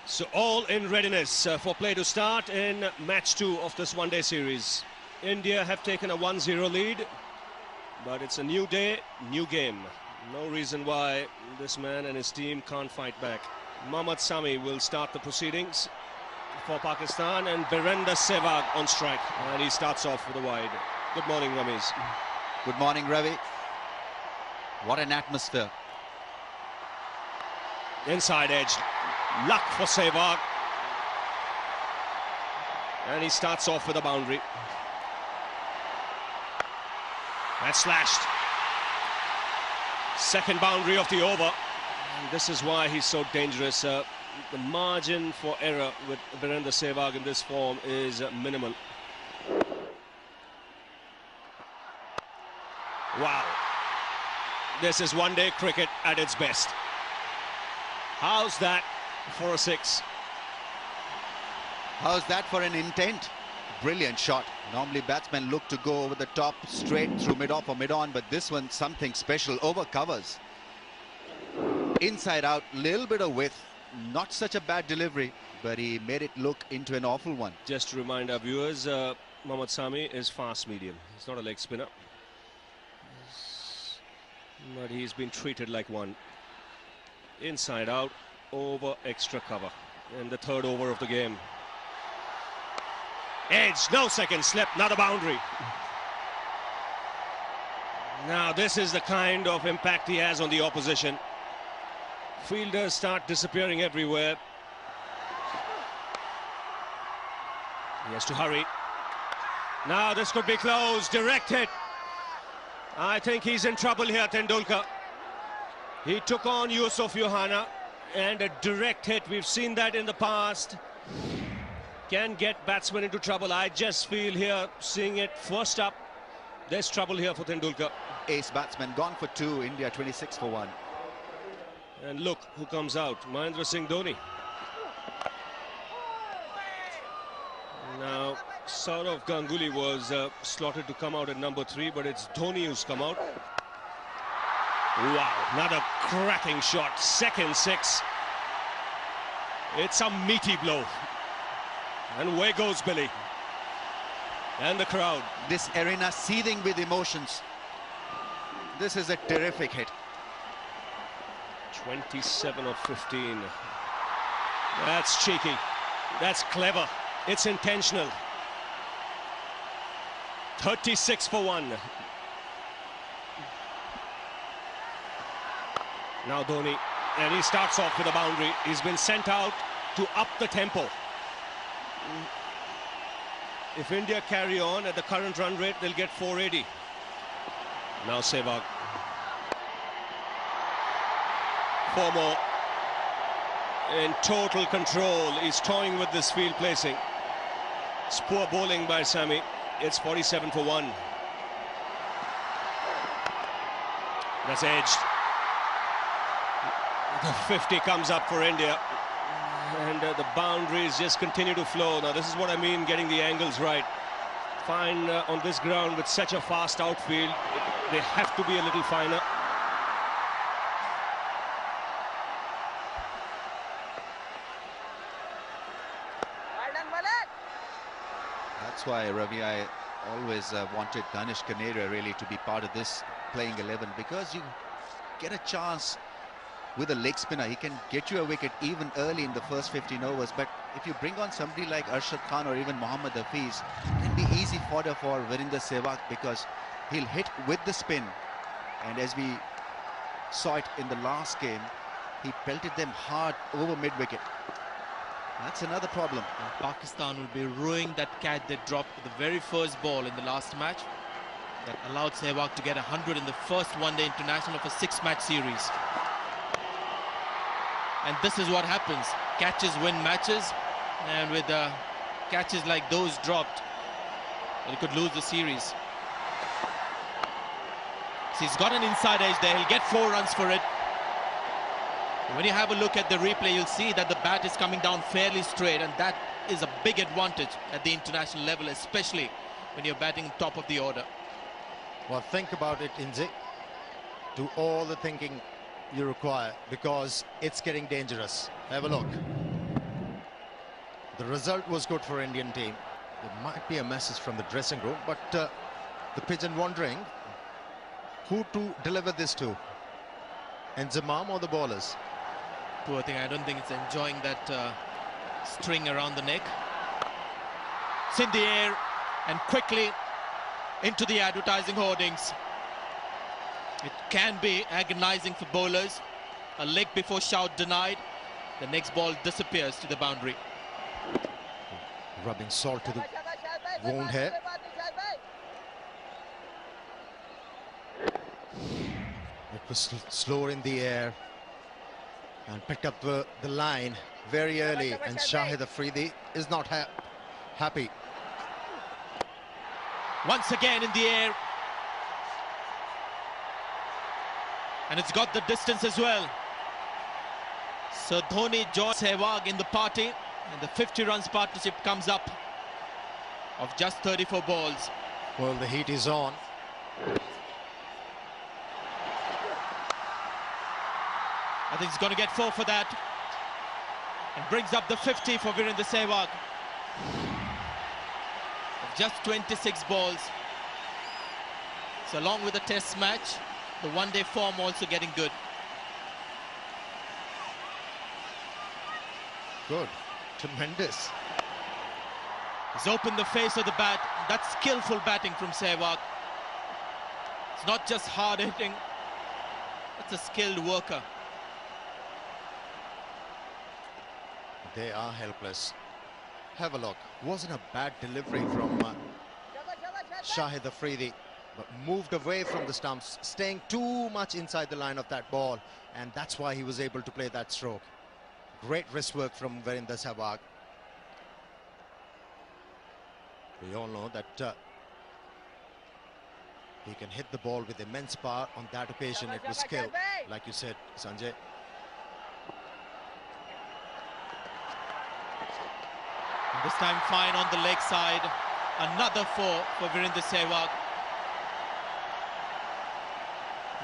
So all in readiness for play to start in match 2 of this one-day series. India have taken a 1-0 lead, but it's a new day, new game. No reason why this man and his team can't fight back. Mohammad Sami will start the proceedings for Pakistan, and Virender Sehwag on strike, and he starts off with a wide. Good morning, Ramesh. Good morning, Ravi. What an atmosphere. Inside edge, luck for Sehwag, and he starts off with a boundary. That's slashed. Second boundary of the over, and this is why he's so dangerous. The margin for error with Virender Sehwag in this form is minimal. Wow, this is one-day cricket at its best. How's that for a 6? How's that for an intent? Brilliant shot. Normally batsmen look to go over the top straight through mid-off or mid-on, but this one something special, over covers. Inside out, little bit of width, not such a bad delivery, but he made it look into an awful one. Just to remind our viewers, Mohammad Sami is fast medium. He's not a leg spinner, but he's been treated like one. Inside out, over extra cover in the third over of the game. Edge, no second slip, not a boundary. Now this is the kind of impact he has on the opposition. Fielders start disappearing everywhere. He has to hurry. Now this could be close, direct hit. I think he's in trouble here, Tendulkar. He took on Yusuf Yohana, and a direct hit, we've seen that in the past, can get batsmen into trouble. I just feel here, seeing it first up, there's trouble here for Tendulkar. Ace batsman gone for 2, India 26 for 1. And look who comes out, Mahendra Singh Dhoni. Now, Saurav Ganguly was slotted to come out at number 3, but it's Dhoni who's come out. Wow, another cracking shot, second 6. It's a meaty blow. And away goes Billy. And the crowd. This arena seething with emotions. This is a terrific hit. 27 of 15. That's cheeky. That's clever. It's intentional. 36 for 1. Now Dhoni, and he starts off with a boundary. He's been sent out to up the tempo. If India carry on at the current run rate, they'll get 480. Now Sehwag. 4 more. In total control. He's toying with this field placing. It's poor bowling by Sami. It's 47 for 1. That's edged. The 50 comes up for India, and the boundaries just continue to flow. Now this is what I mean, getting the angles right. Fine on this ground with such a fast outfield, they have to be a little finer. That's why, Ravi, I always wanted Danish Kaneda really to be part of this playing 11, because you get a chance with a leg spinner. He can get you a wicket even early in the first 15 overs. But if you bring on somebody like Arshad Khan or even Mohammad Hafiz, it can be easy fodder for Virender Sehwag, because he'll hit with the spin. And as we saw it in the last game, he pelted them hard over mid-wicket. That's another problem. And Pakistan will be ruining that catch they dropped with the very first ball in the last match that allowed Sehwag to get 100 in the first one-day international of a 6-match series. And this is what happens. Catches win matches, and with catches like those dropped, he could lose the series. So he's got an inside edge there. He'll get 4 runs for it. When you have a look at the replay, you'll see that the bat is coming down fairly straight, and that is a big advantage at the international level, especially when you're batting top of the order. Well, think about it, Inzi. Do all the thinking you require, because it's getting dangerous. Have a look. The result was good for Indian team. There might be a message from the dressing room, but the pigeon wondering who to deliver this to. Enzimam or the bowlers? Poor thing, I don't think it's enjoying that string around the neck. It's in the air and quickly into the advertising hoardings. It can be agonizing for bowlers. A leg before shout denied. The next ball disappears to the boundary. Rubbing salt to the wound here. It was slower in the air and picked up the line very early, and Shahid Afridi is not happy. Once again in the air. And it's got the distance as well. So Dhoni joins Sehwag in the party, and the 50 runs partnership comes up of just 34 balls. Well, the heat is on. I think he's going to get 4 for that. And brings up the 50 for Virender Sehwag. Just 26 balls. So along with the test match, the one-day form also getting good. Good. Tremendous. He's opened the face of the bat. That's skillful batting from Sehwag. It's not just hard hitting. It's a skilled worker. They are helpless. Have a look. Wasn't a bad delivery from Shahid Afridi, but moved away from the stumps, staying too much inside the line of that ball, and that's why he was able to play that stroke. Great wrist work from Virender Sehwag. We all know that he can hit the ball with immense power. On that occasion, it was skill, like you said, Sanjay. And this time fine on the leg side. Another 4 for Virender Sehwag.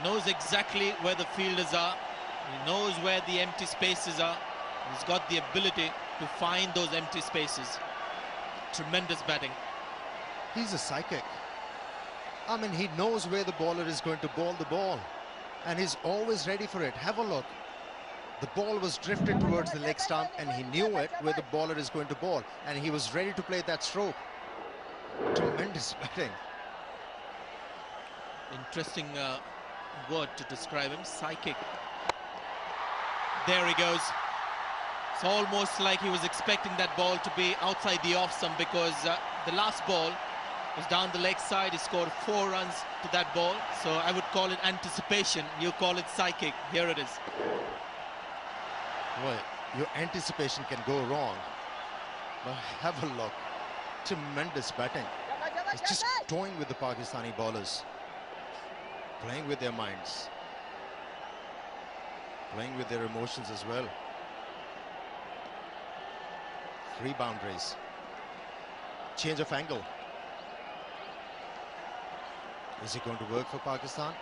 Knows exactly where the fielders are. He knows where the empty spaces are. He's got the ability to find those empty spaces. Tremendous batting. He's a psychic. I mean, he knows where the bowler is going to bowl the ball, and he's always ready for it. Have a look. The ball was drifted towards the leg stump, and he knew it where the bowler is going to bowl, and he was ready to play that stroke. Tremendous batting. Interesting word to describe him, psychic. There he goes. It's almost like he was expecting that ball to be outside the off stump, because the last ball was down the leg side. He scored 4 runs to that ball. So I would call it anticipation. You call it psychic. Here it is. Well, your anticipation can go wrong. But have a look. Tremendous batting. It's just toying with the Pakistani bowlers. Playing with their minds. Playing with their emotions as well. 3 boundaries. Change of angle. Is it going to work for Pakistan?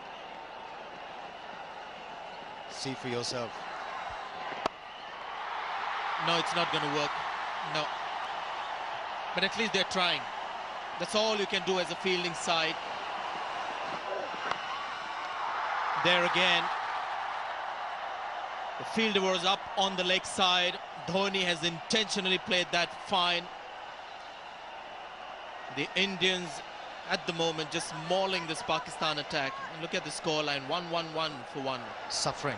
See for yourself. No, it's not going to work. No. But at least they're trying. That's all you can do as a fielding side. There again. The fielder was up on the leg side. Dhoni has intentionally played that fine. The Indians at the moment just mauling this Pakistan attack. And look at the scoreline, 1-1-1 for 1. Suffering.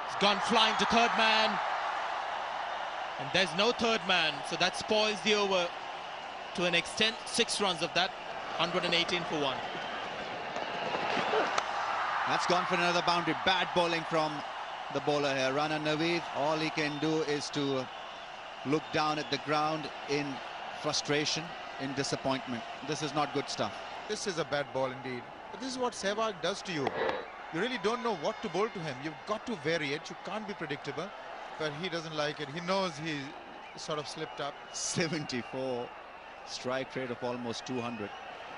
It's gone flying to third man. And there's no third man, so that spoils the over to an extent. 6 runs of that, 118 for 1. That's gone for another boundary. Bad bowling from the bowler here. Rana Naveed, all he can do is to look down at the ground in frustration, in disappointment. This is not good stuff. This is a bad ball indeed. But this is what Sehwag does to you. You really don't know what to bowl to him. You've got to vary it. You can't be predictable. But he doesn't like it. He knows he sort of slipped up. 74, strike rate of almost 200.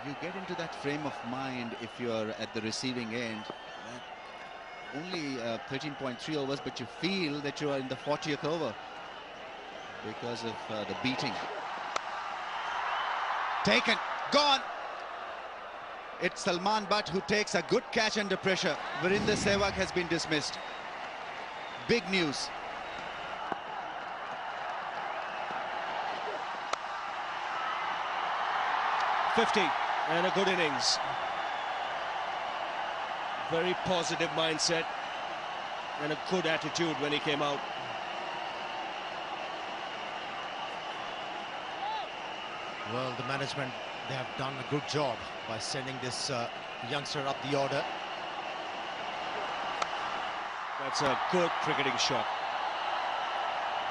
You get into that frame of mind if you're at the receiving end. only 13.3 overs, but you feel that you are in the 40th over because of the beating. Taken, gone. It's Salman Butt who takes a good catch under pressure. Virender Sehwag has been dismissed. Big news. .50 and a good innings. Very positive mindset and a good attitude when he came out. Well, the management, they have done a good job by sending this youngster up the order. That's a good cricketing shot.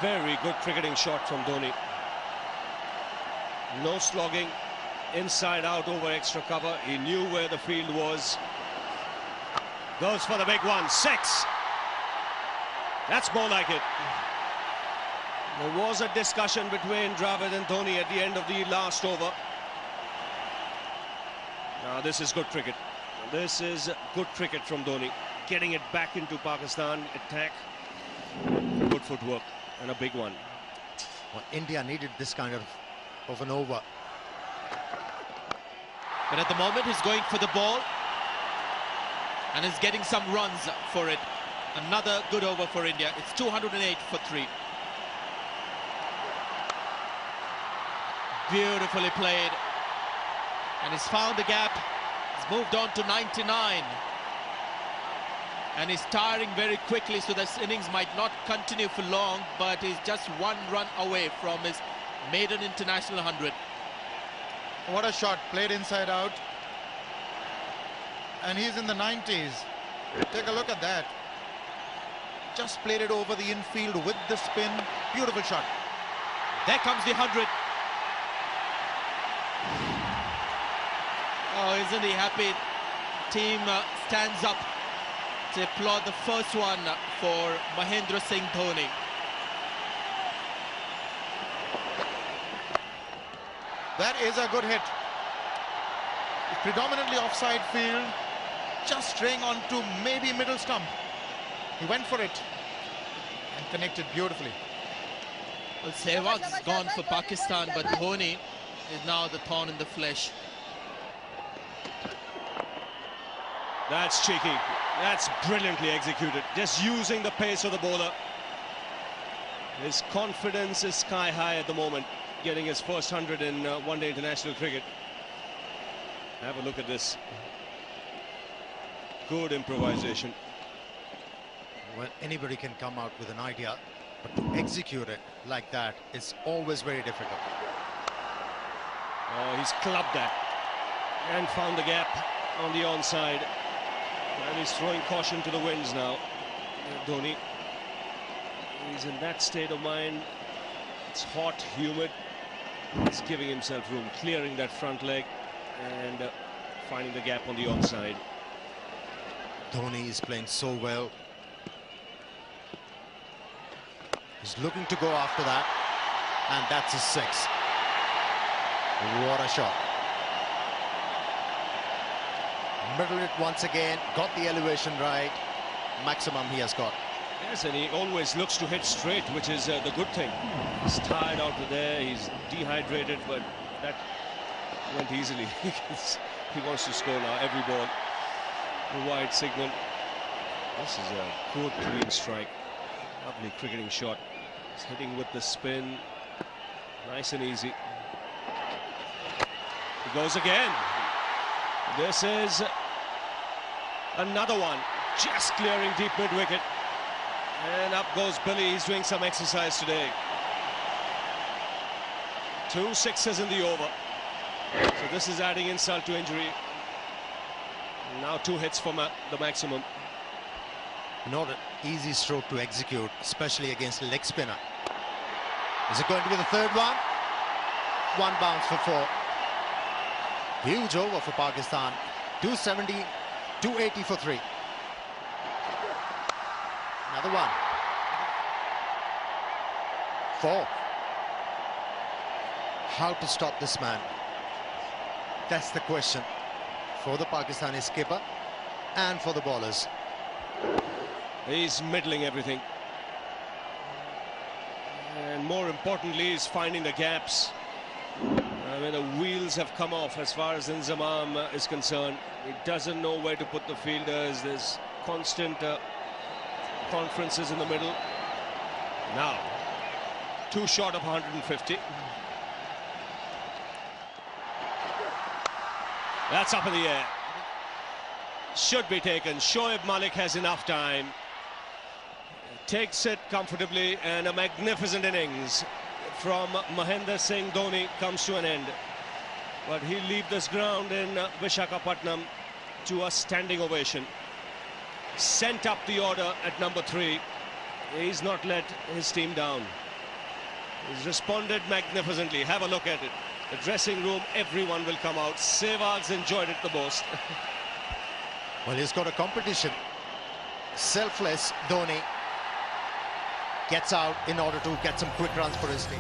Very good cricketing shot from Dhoni. No slogging, inside out over extra cover. He knew where the field was. Goes for the big one, 6. That's more like it. There was a discussion between Dravid and Dhoni at the end of the last over. Now this is good cricket. This is good cricket from Dhoni. Getting it back into Pakistan attack. Good footwork and a big one. Well, India needed this kind of an over. But at the moment he's going for the ball and is getting some runs for it. Another good over for India. It's 208 for 3. Beautifully played, and he's found the gap. He's moved on to 99, and he's tiring very quickly, so this innings might not continue for long, but he's just 1 run away from his maiden international 100. What a shot, played inside out. And he's in the 90s. Take a look at that. Just played it over the infield with the spin. Beautiful shot. There comes the 100. Oh, isn't he happy? Team stands up to applaud the first one for Mahendra Singh Dhoni. That is a good hit. Predominantly offside field, just straying onto maybe middle stump. He went for it and connected beautifully. Well, Sehwag's gone for Pakistan, but Dhoni is now the thorn in the flesh. That's cheeky. That's brilliantly executed. Just using the pace of the bowler. His confidence is sky high at the moment, getting his first 100 in one-day international cricket. Have a look at this. Good improvisation. Well, anybody can come out with an idea, but to execute it like that is always very difficult. Oh, he's clubbed that and found the gap on the onside. And he's throwing caution to the winds now. Dhoni. He's in that state of mind. It's hot, humid. He's giving himself room, clearing that front leg and finding the gap on the onside. Dhoni is playing so well. He's looking to go after that, and that's his 6. What a shot. Middled it once again, got the elevation right. Maximum he has got. Yes, and he always looks to hit straight, which is the good thing. He's tired out there, he's dehydrated, but that went easily. He wants to score now, every ball. A wide signal. This is a good clean strike. Lovely cricketing shot. He's hitting with the spin. Nice and easy. He goes again. This is another one. Just clearing deep mid-wicket. And up goes Billy. He's doing some exercise today. 2 6s in the over. So this is adding insult to injury. Now 2 hits for the maximum. Not an easy stroke to execute, especially against a leg spinner. Is it going to be the 3rd one? 1 bounce for 4. Huge over for Pakistan. 270, 280 for 3. Another one. 4. How to stop this man? That's the question for the Pakistani skipper and for the bowlers. He's middling everything. And more importantly, he's finding the gaps. I mean, the wheels have come off as far as Inzamam is concerned. He doesn't know where to put the fielders. There's constant conferences in the middle. Now, too short of 150. That's up in the air. Should be taken. Shoaib Malik has enough time. Takes it comfortably, and a magnificent innings from Mahendra Singh Dhoni comes to an end. But he'll leave this ground in Visakhapatnam to a standing ovation. Sent up the order at number 3. He's not let his team down. He's responded magnificently. Have a look at it. The dressing room, everyone will come out. Sehwag's enjoyed it the most. Well, he's got a competition. Selfless Dhoni gets out in order to get some quick runs for his team.